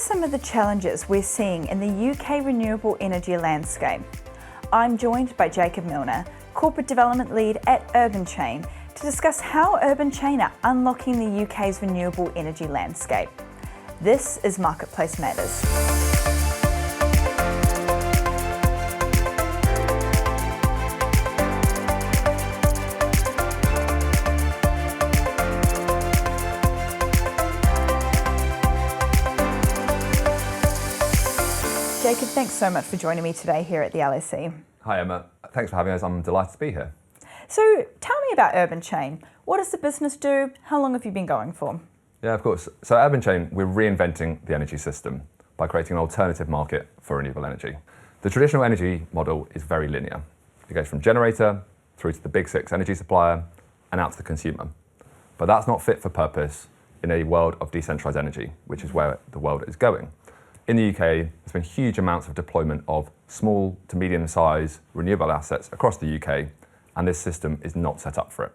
some of the challenges we're seeing in the UK renewable energy landscape? I'm joined by Jacob Milner, Corporate Development Lead at UrbanChain, to discuss how UrbanChain are unlocking the UK's renewable energy landscape. This is Marketplace Matters. Jacob, thanks so much for joining me today here at the LSE. Hi Emma, thanks for having us. I'm delighted to be here. So tell me about UrbanChain. What does the business do? How long have you been going for? Yeah, of course. So at UrbanChain, we're reinventing the energy system by creating an alternative market for renewable energy. The traditional energy model is very linear. It goes from generator through to the big six energy supplier and out to the consumer. But that's not fit for purpose in a world of decentralized energy, which is where the world is going. In the UK, there's been huge amounts of deployment of small to medium-sized renewable assets across the UK, and this system is not set up for it.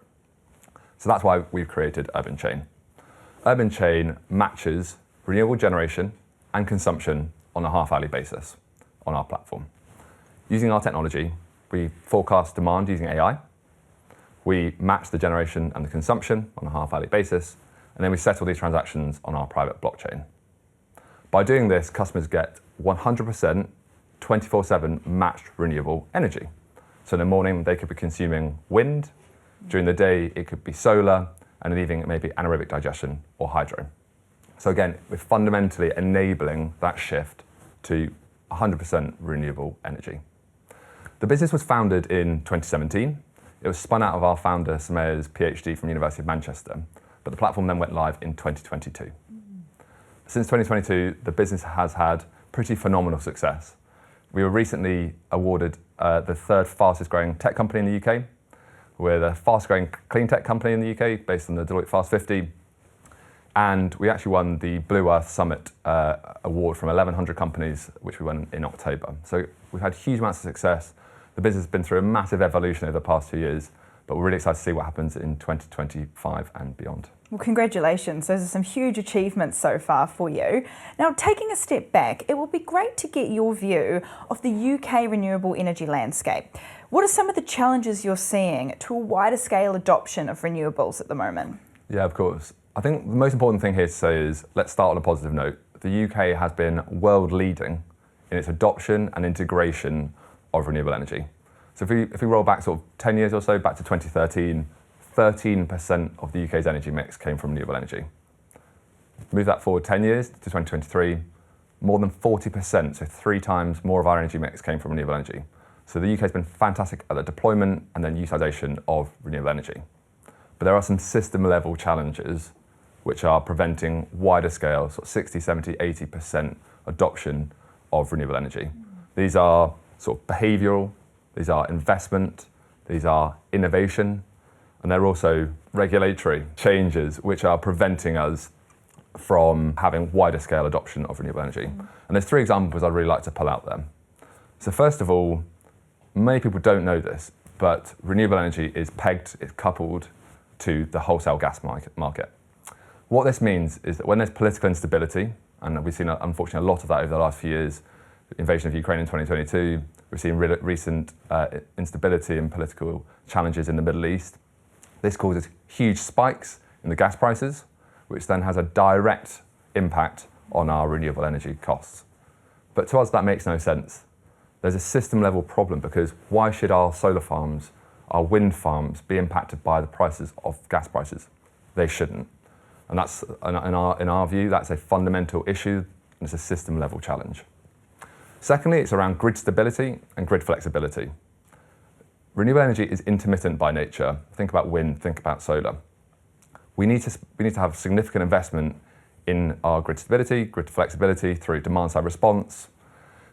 So that's why we've created UrbanChain. UrbanChain matches renewable generation and consumption on a half-hourly basis on our platform. Using our technology, we forecast demand using AI, we match the generation and the consumption on a half-hourly basis, and then we settle these transactions on our private blockchain. By doing this, customers get 100% 24/7 matched renewable energy. So in the morning, they could be consuming wind. During the day, it could be solar. And in the evening, it may be anaerobic digestion or hydro. So again, we're fundamentally enabling that shift to 100% renewable energy. The business was founded in 2017. It was spun out of our founder, Sumayya's PhD from the University of Manchester. But the platform then went live in 2022. Since 2022, the business has had pretty phenomenal success. We were recently awarded the third fastest growing tech company in the UK. We're the fastest growing clean tech company in the UK based on the Deloitte Fast 50. And we actually won the Blue Earth Summit award from 1,100 companies, which we won in October. So we've had huge amounts of success. The business has been through a massive evolution over the past 2 years, but we're really excited to see what happens in 2025 and beyond. Well, congratulations. Those are some huge achievements so far for you. Now, taking a step back, it will be great to get your view of the UK renewable energy landscape. What are some of the challenges you're seeing to a wider scale adoption of renewables at the moment? Yeah, of course. I think the most important thing here to say is, let's start on a positive note. The UK has been world leading in its adoption and integration of renewable energy. So if we roll back sort of 10 years or so, back to 2013, 13% of the UK's energy mix came from renewable energy. Move that forward 10 years to 2023, more than 40%, so 3 times more of our energy mix came from renewable energy. So the UK has been fantastic at the deployment and then utilisation of renewable energy. But there are some system level challenges which are preventing wider scale, sort of 60, 70, 80% adoption of renewable energy. These are sort of behavioural, these are investment, these are innovation, and they're also regulatory changes which are preventing us from having wider scale adoption of renewable energy. And there's 3 examples I'd really like to pull out there. So first of all, many people don't know this, but renewable energy is coupled to the wholesale gas market. What this means is that when there's political instability, and we've seen unfortunately a lot of that over the last few years, the invasion of Ukraine in 2022, we've seen recent instability and political challenges in the Middle East. This causes huge spikes in the gas prices, which then has a direct impact on our renewable energy costs. But to us, that makes no sense. There's a system level problem because why should our solar farms, our wind farms be impacted by the prices of gas prices? They shouldn't. And that's, in our view, that's a fundamental issue and it's a system level challenge. Secondly, it's around grid stability and grid flexibility. Renewable energy is intermittent by nature. Think about wind, think about solar. We need to have significant investment in our grid stability, grid flexibility through demand side response,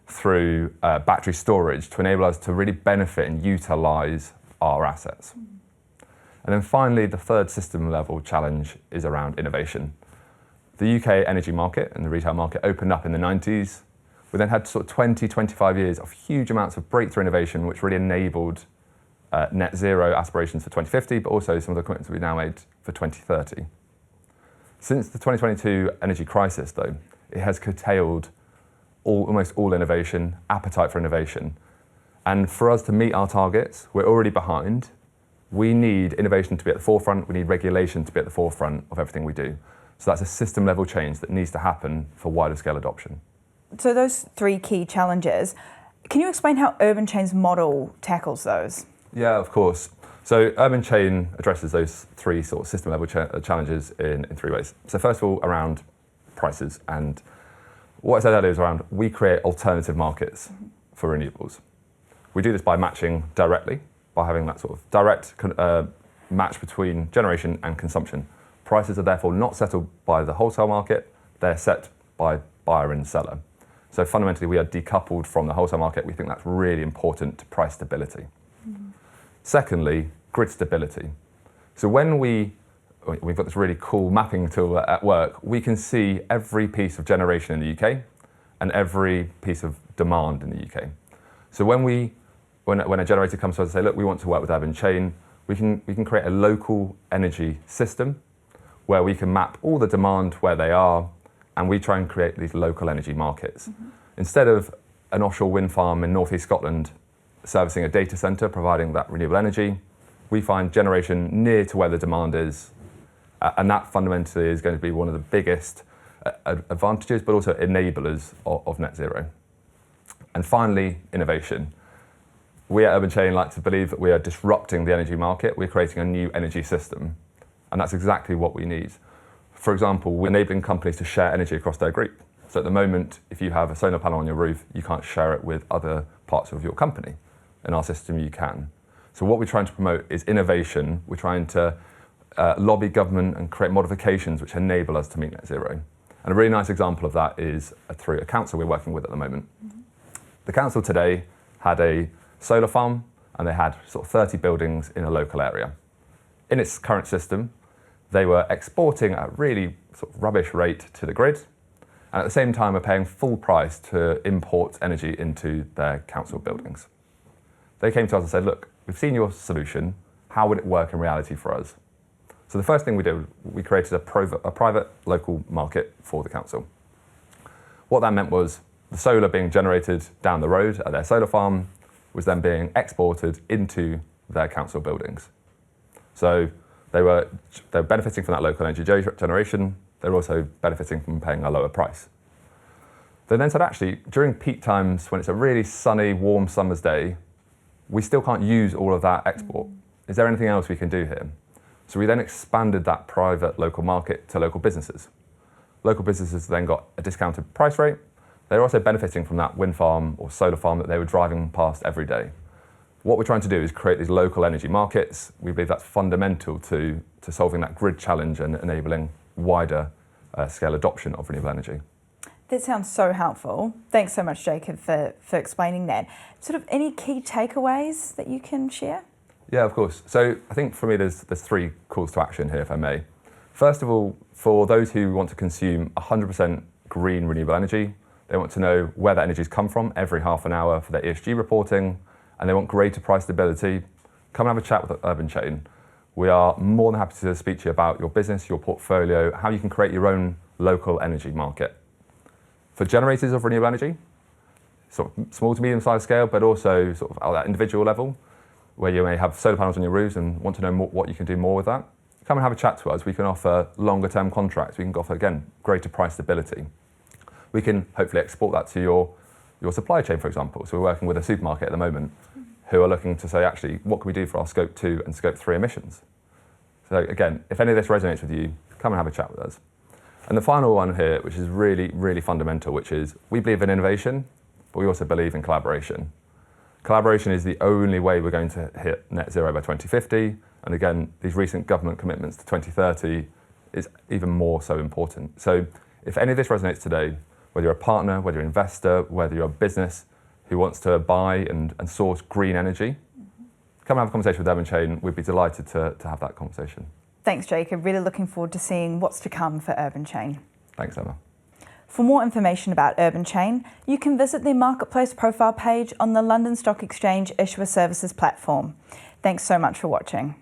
through battery storage to enable us to really benefit and utilise our assets. And then finally, the third system level challenge is around innovation. The UK energy market and the retail market opened up in the 90s. We then had sort of 20, 25 years of huge amounts of breakthrough innovation which really enabled net zero aspirations for 2050, but also some of the commitments we've now made for 2030. Since the 2022 energy crisis, though, it has curtailed almost all innovation, appetite for innovation. And for us to meet our targets, we're already behind. We need innovation to be at the forefront, we need regulation to be at the forefront of everything we do. So that's a system level change that needs to happen for wider scale adoption. So those three key challenges, can you explain how UrbanChain's model tackles those? Yeah, of course. So UrbanChain addresses those three sort of system level challenges in three ways. So first of all, around prices. And what I said earlier is around we create alternative markets for renewables. We do this by matching directly, by having that sort of direct match between generation and consumption. Prices are therefore not settled by the wholesale market, they're set by buyer and seller. So fundamentally we are decoupled from the wholesale market. We think that's really important to price stability. Secondly, grid stability. So when we've got this really cool mapping tool at work, we can see every piece of generation in the UK and every piece of demand in the UK. So when a generator comes to us and say, look, we want to work with UrbanChain, we can create a local energy system where we can map all the demand where they are, and we try and create these local energy markets. Instead of an offshore wind farm in northeast Scotland servicing a data centre, providing that renewable energy, we find generation near to where the demand is, and that fundamentally is going to be one of the biggest advantages, but also enablers of net zero. And finally, innovation. We at UrbanChain like to believe that we are disrupting the energy market, we're creating a new energy system, and that's exactly what we need. For example, we're enabling companies to share energy across their group. So at the moment, if you have a solar panel on your roof, you can't share it with other parts of your company. In our system, you can. So what we're trying to promote is innovation. We're trying to lobby government and create modifications which enable us to meet net zero. And a really nice example of that is through a council we're working with at the moment. The council today had a solar farm and they had sort of 30 buildings in a local area. In its current system, they were exporting at a really sort of rubbish rate to the grid, and at the same time are paying full price to import energy into their council buildings. They came to us and said, look, we've seen your solution, how would it work in reality for us? So the first thing we did, we created a private local market for the council. What that meant was the solar being generated down the road at their solar farm was then being exported into their council buildings. So they were benefiting from that local energy generation. They were also benefiting from paying a lower price. They then said, actually, during peak times when it's a really sunny, warm summer's day, we still can't use all of that export. Is there anything else we can do here? So we then expanded that private local market to local businesses. Local businesses then got a discounted price rate. They're also benefiting from that wind farm or solar farm that they were driving past every day. What we're trying to do is create these local energy markets. We believe that's fundamental to solving that grid challenge and enabling wider scale adoption of renewable energy. That sounds so helpful. Thanks so much, Jacob, for explaining that. Sort of any key takeaways that you can share? Yeah, of course. So I think for me there's three calls to action here, if I may. First of all, for those who want to consume 100% green renewable energy, they want to know where that energy's come from every half an hour for their ESG reporting, and they want greater price stability. Come and have a chat with UrbanChain. We are more than happy to speak to you about your business, your portfolio, how you can create your own local energy market. For generators of renewable energy, sort of small to medium-sized scale, but also sort of at that individual level, where you may have solar panels on your roofs and want to know what you can do more with that, come and have a chat to us. We can offer longer-term contracts. We can offer, again, greater price stability. We can hopefully export that to your supply chain, for example. So we're working with a supermarket at the moment who are looking to say, actually, what can we do for our Scope 2 and Scope 3 emissions? So again, if any of this resonates with you, come and have a chat with us. And the final one here, which is really, really fundamental, which is we believe in innovation, but we also believe in collaboration. Collaboration is the only way we're going to hit net zero by 2050. And again, these recent government commitments to 2030 is even more so important. So if any of this resonates today, whether you're a partner, whether you're an investor, whether you're a business who wants to buy and source green energy, come and have a conversation with UrbanChain. We'd be delighted to have that conversation. Thanks, Jacob. Really looking forward to seeing what's to come for UrbanChain. Thanks, Emma. For more information about UrbanChain, you can visit their marketplace profile page on the London Stock Exchange Issuer Services platform. Thanks so much for watching.